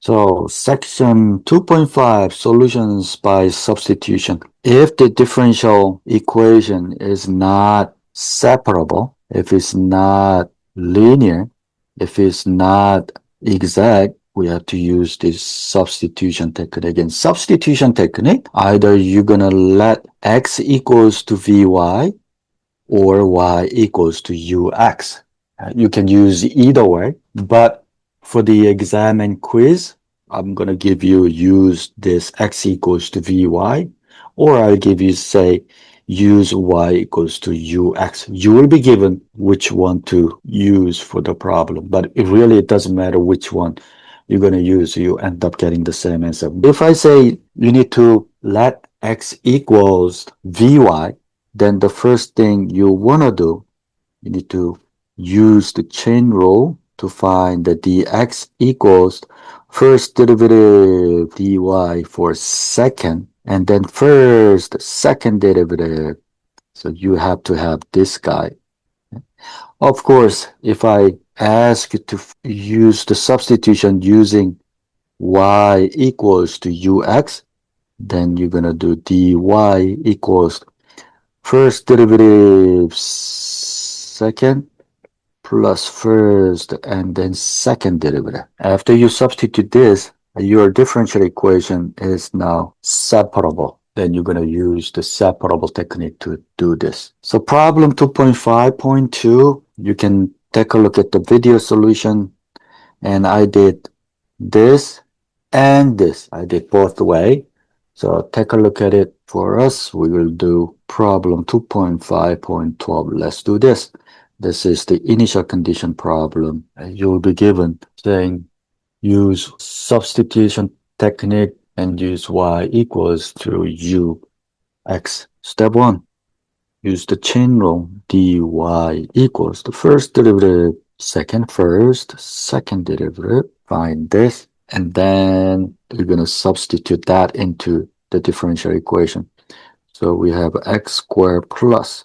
So section 2.5, solutions by substitution. If the differential equation is not separable, if it's not linear, if it's not exact, we have to use this substitution technique. In substitution technique, either you're gonna let x equals to vy or y equals to ux. You can use either way, but for the exam and quiz, I'm going to give you use this x equals to vy, or I'll give you say use y equals to ux. You will be given which one to use for the problem, but it doesn't matter which one you're going to use. You end up getting the same answer. If I say you need to let x equals vy, then the first thing you want to do, you need to use the chain rule to find the dx equals first derivative dy for second, and then first second derivative. So you have to have this guy. Of course, if I ask you to use the substitution using y equals to ux, then you're going to do dy equals first derivative second plus first and then second derivative. After you substitute this, your differential equation is now separable. Then you're going to use the separable technique to do this. So problem 2.5.2, you can take a look at the video solution. And I did this and this. I did both way. So take a look at it for us. We will do problem 2.5.12. Let's do this. This is the initial condition problem. You will be given saying use substitution technique and use y equals to ux. Step 1. Use the chain rule dy equals the first derivative second first, second derivative. Find this. And then we're going to substitute that into the differential equation. So we have x squared plus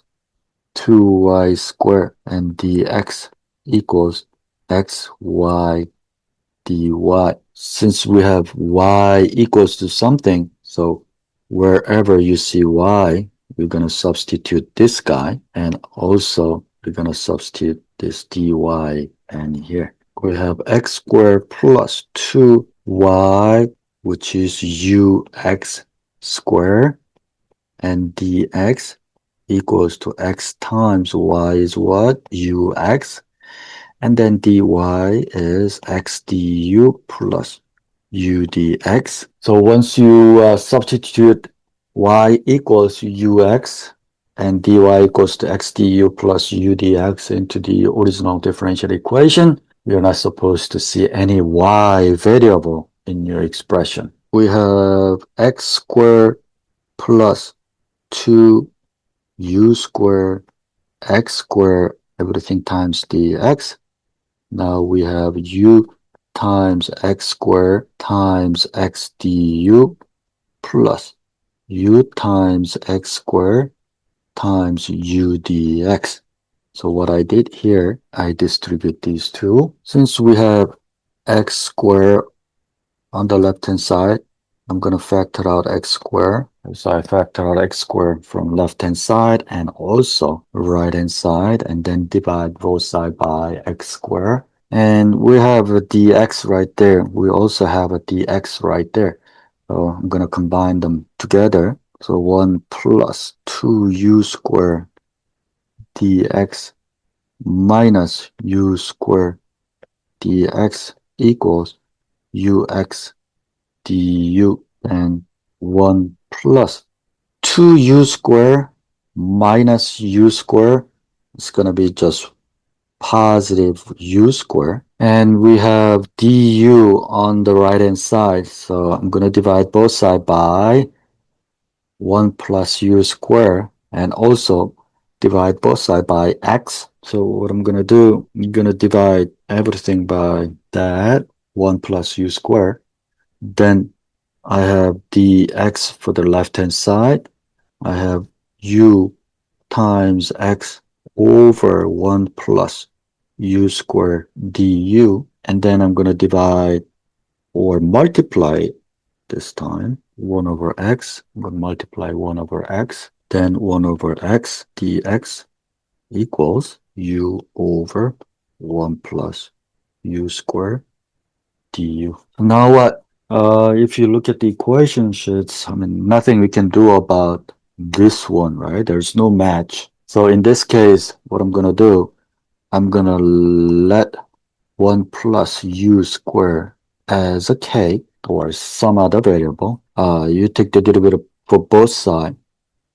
2y squared and dx equals xy dy. Since we have y equals to something, so wherever you see y, we're going to substitute this guy, and also we're going to substitute this dy and here. We have x squared plus 2y, which is ux squared, and dx equals to x times y is what? ux. And then dy is x du plus u dx. So once you substitute y equals ux and dy equals to x du plus u dx into the original differential equation, you're not supposed to see any y variable in your expression. We have x squared plus 2u squared x squared everything times dx. Now we have u times x squared times x du plus u times x squared times u dx. So what I did here, I distribute these two. Since we have x squared on the left-hand side, I'm going to factor out x squared. So I factor out x squared from left-hand side and also right-hand side, and then divide both sides by x squared. And we have a dx right there. We also have a dx right there. So I'm going to combine them together. So 1 plus 2u squared dx minus u squared dx equals ux du, and 1 plus 2u squared minus u squared is going to be just positive u squared. And we have du on the right hand side. So I'm going to divide both sides by 1 plus u squared, and also divide both sides by x. So what I'm going to do, I'm going to divide everything by that 1 plus u squared. Then I have dx for the left hand side. I have u times x over 1 plus u squared du. And then I'm going to divide or multiply this time 1 over x, we'll multiply 1 over x, then 1 over x dx equals u over 1 plus u squared du. Now what? If you look at the equation sheets, I mean, nothing we can do about this one, right? There's no match. So in this case, what I'm gonna do, I'm gonna let 1 plus u squared as a k or some other variable. You take the derivative for both sides.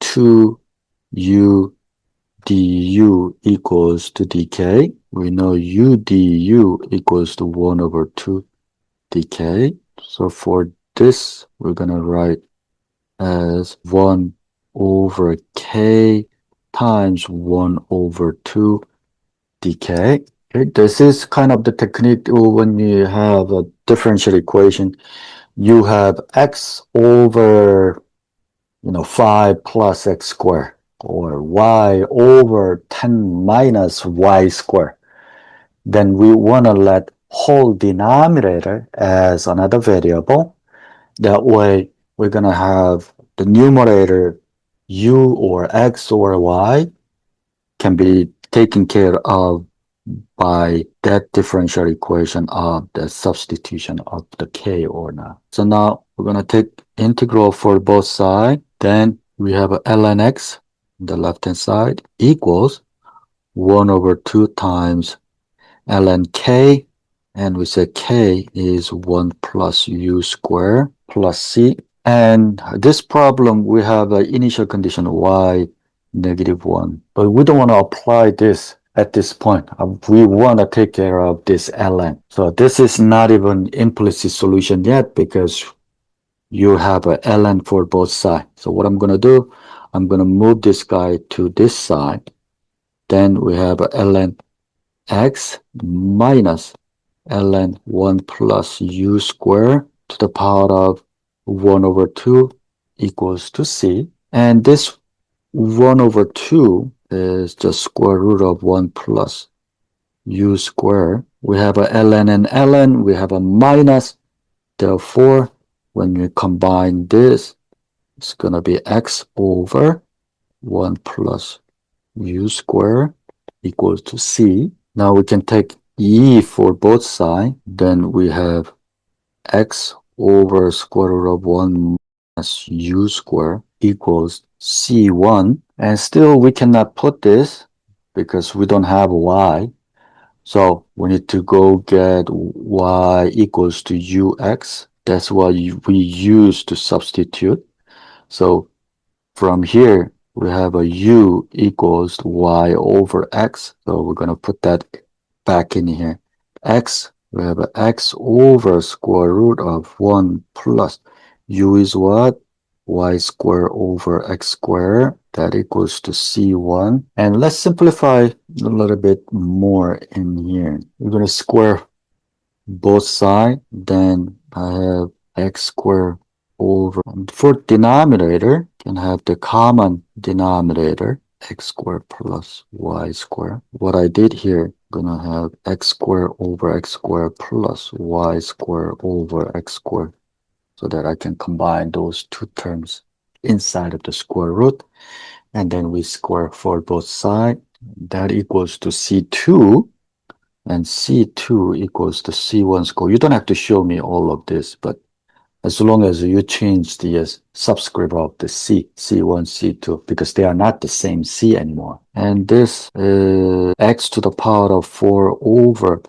2u du equals to dk. We know u du equals to 1 over 2 dk. So for this, we're going to write as 1 over k times 1 over 2 dk. Okay, this is kind of the technique when you have a differential equation. You have x over 5 plus x squared, or y over 10 minus y squared. Then we want to let whole denominator as another variable. That way, we're going to have the numerator u or x or y can be taken care of by that differential equation of the substitution of the k or not. So now we're going to take integral for both sides. Then we have a ln x on the left hand side equals 1 over 2 times ln k, and we say k is 1 plus u squared plus c. And this problem, we have an initial condition y negative 1, but we don't want to apply this at this point. We want to take care of this ln. So this is not even implicit solution yet because you have a ln for both sides. So what I'm going to do, I'm going to move this guy to this side. Then we have a ln x minus ln 1 plus u squared to the power of 1 over 2 equals to c. And this 1 over 2 is just square root of 1 plus u squared. We have a ln and ln, we have a minus. Therefore, when we combine this, it's going to be x over 1 plus u squared equals to c. Now we can take e for both sides. Then we have x over square root of 1 minus u squared equals c1. And still we cannot put this because we don't have y. So we need to go get y equals to ux. That's what we use to substitute. So from here, we have a u equals y over x. So we're going to put that back in here. X, we have a x over square root of 1 plus u is what? Y squared over x squared. That equals to c1. And let's simplify a little bit more in here. We're going to square both sides. Then I have x squared over, for denominator, can have the common denominator, x squared plus y squared. What I did here, gonna have x squared over x squared plus y squared over x squared, so that I can combine those two terms inside of the square root, and then we square for both sides. That equals to c2, and c2 equals to c1 squared. You don't have to show me all of this, but as long as you change the subscript of the c, c1, c2, because they are not the same c anymore. And this is x to the power of 4 over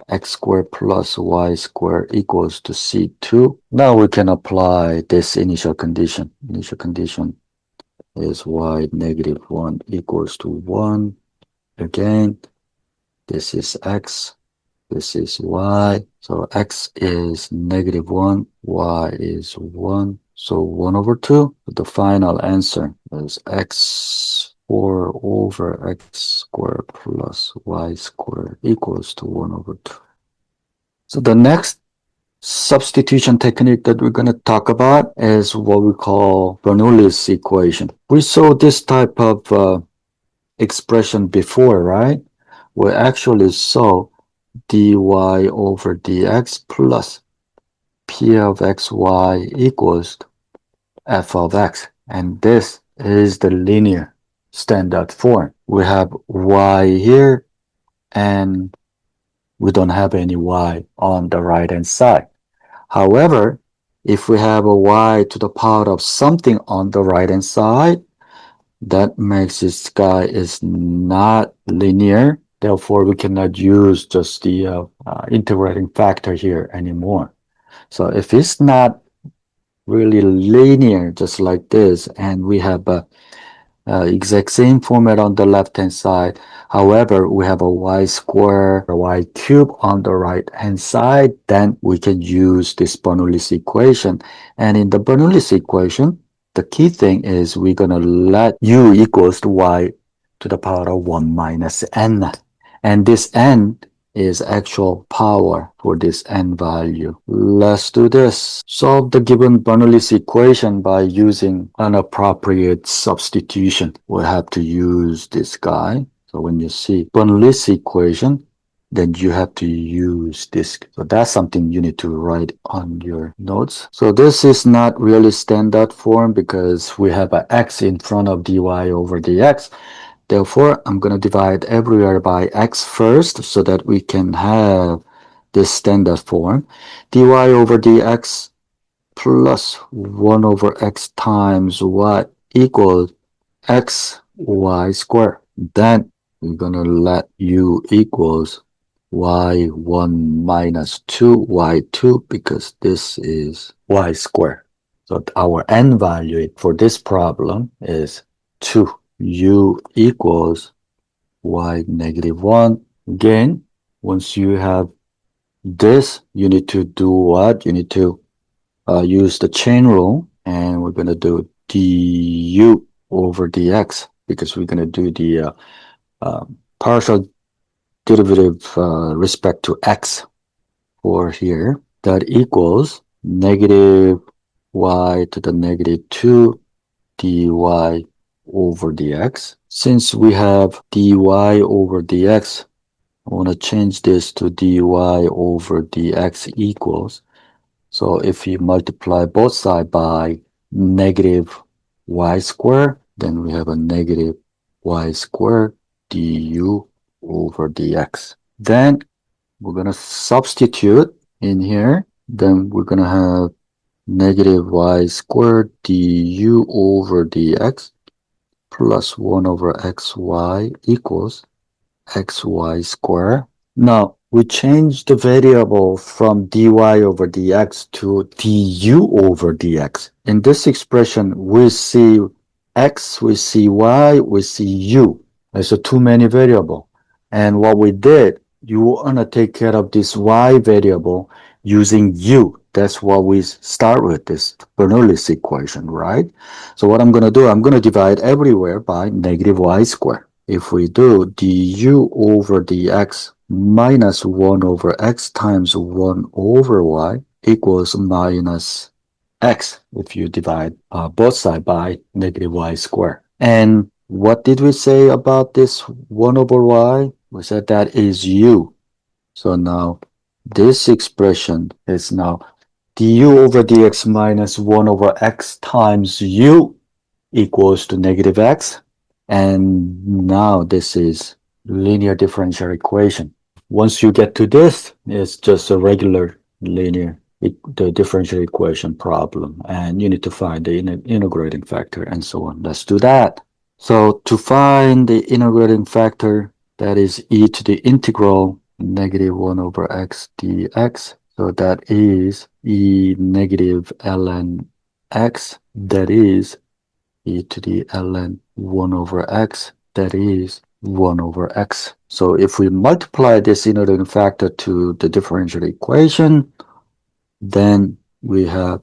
x squared plus y squared equals to c2. Now we can apply this initial condition. Initial condition is y negative 1 equals to 1. Again, this is x. This is y. So x is negative 1, y is 1. So 1 over 2. The final answer is x 4 over x squared plus y squared equals to 1 over 2. So the next substitution technique that we're going to talk about is what we call Bernoulli's equation. We saw this type of expression before, right? We actually saw dy over dx plus P of xy equals f of x. And this is the linear standard form. We have y here, and we don't have any y on the right hand side. However, if we have a y to the power of something on the right hand side, that makes this guy is not linear. Therefore, we cannot use just the integrating factor here anymore. So if it's not really linear, just like this, and we have a exact same format on the left hand side. However, we have a y square, a y cube on the right hand side, then we can use this Bernoulli's equation. And in the Bernoulli's equation, the key thing is we're going to let u equals to y to the power of 1 minus n. And this n is actual power for this n value. Let's do this. Solve the given Bernoulli's equation by using an appropriate substitution. We'll have to use this guy. So when you see Bernoulli's equation, then you have to use this. So that's something you need to write on your notes. So this is not really standard form because we have an x in front of dy over dx. Therefore, I'm going to divide everywhere by x first so that we can have this standard form. dy over dx plus 1 over x times y equals x y squared. Then we're going to let u equals y1 minus 2y2 because this is y squared. So our n value for this problem is 2. U equals y negative 1. Again, once you have this, you need to do what? You need to use the chain rule, and we're going to do du over dx because we're going to do the partial derivative respect to x for here. That equals negative y to the negative 2 dy over dx. Since we have dy over dx, I want to change this to dy over dx equals. So if you multiply both sides by negative y squared, then we have a negative y squared du over dx. Then we're going to substitute in here. Then we're going to have negative y squared du over dx plus 1 over xy equals xy squared. Now, we change the variable from dy over dx to du over dx. In this expression, we see x, we see y, we see u. There's too many variable. And what we did, you want to take care of this y variable using u. That's what we start with, this Bernoulli's equation, right? So what I'm going to do, I'm going to divide everywhere by negative y squared. If we do du over dx minus 1 over x times 1 over y equals minus x if you divide both sides by negative y squared. And what did we say about this 1 over y? We said that is u. So now this expression is now du over dx minus 1 over x times u equals to negative x. And now this is linear differential equation. Once you get to this, it's just a regular linear the differential equation problem, and you need to find the integrating factor and so on. Let's do that. So to find the integrating factor, that is e to the integral negative 1 over x dx. So that is e negative ln x, that is e to the ln 1 over x, that is 1 over x. So if we multiply this integrating factor to the differential equation, then we have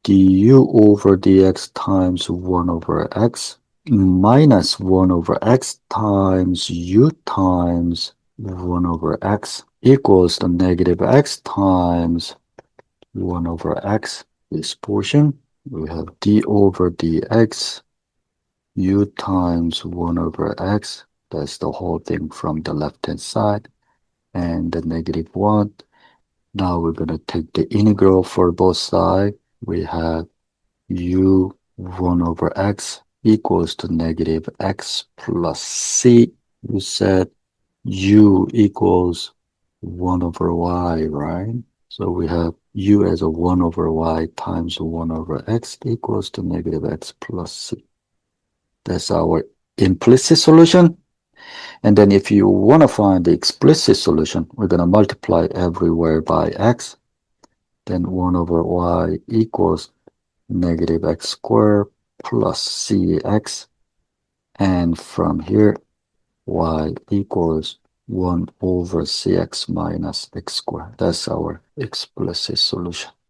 du over dx times 1 over x minus 1 over x times u times 1 over x equals the negative x times 1 over x. This portion, we have d over dx u times 1 over x. That's the whole thing from the left hand side, and the negative 1. Now we're going to take the integral for both sides. We have u 1 over x equals to negative x plus c. You said u equals 1 over y, right? So we have u as a 1 over y times 1 over x equals to negative x plus c. That's our implicit solution. And then if you want to find the explicit solution, we're going to multiply everywhere by x. Then 1 over y equals negative x squared plus cx. And from here, y equals 1 over cx minus x squared. That's our explicit solution.